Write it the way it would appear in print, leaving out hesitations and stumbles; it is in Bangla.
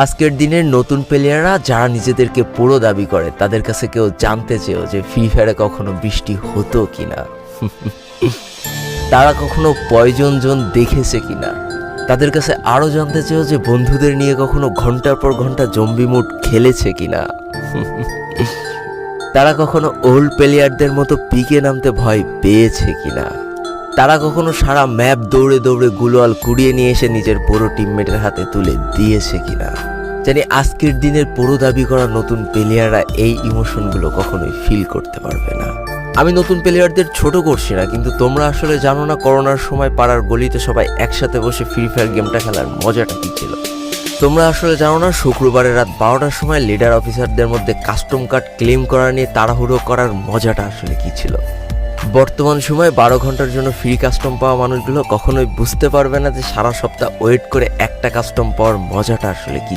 আজকের দিনের নতুন প্লেয়াররা যারা নিজেদেরকে পুরো দাবি করে তাদের কাছে কেউ জানতে চেয়েও যে ফ্রি ফায়ারে কখনো বৃষ্টি হতো কিনা, তারা কখনো পয়জন জোন দেখেছে কিনা, তাদের কাছে আরও জানতে চেয়েও যে বন্ধুদের নিয়ে কখনো ঘন্টার পর ঘন্টা জম্বি মুড খেলেছে কিনা, তারা কখনো ওল্ড প্লেয়ারদের মতো পিকে নামতে ভয় পেয়েছে কিনা, তারা কখনো সারা ম্যাপ দৌড়ে দৌড়ে গুলোয়াল কুড়িয়ে নিয়ে এসে নিজের পুরো টিমমেটের হাতে তুলে দিয়েছে কিনা। জানি আজকের দিনের পুরো দাবি করা নতুন প্লেয়াররা এই ইমোশনগুলো কখনোই ফিল করতে পারবে না। আমি নতুন প্লেয়ারদের ছোট করছি না, কিন্তু তোমরা আসলে জানো না করোনার সময় পাড়ার গলিতে সবাই একসাথে বসে ফ্রি ফায়ার গেমটা খেলার মজাটা কী ছিল। তোমরা আসলে জানো না শুক্রবারের রাত 12টার সময় লিডার অফিসারদের মধ্যে কাস্টম কার্ড ক্লেম করা নিয়ে তাড়াহুড়ো করার মজাটা আসলে কী ছিল। বর্তমান সময়ে 12 ঘন্টার জন্য ফ্রি কাস্টম পাওয়া মানুষগুলো কখনোই বুঝতে পারবে না যে সারা সপ্তাহ ওয়েট করে একটা কাস্টম পাওয়ার মজাটা আসলে কী।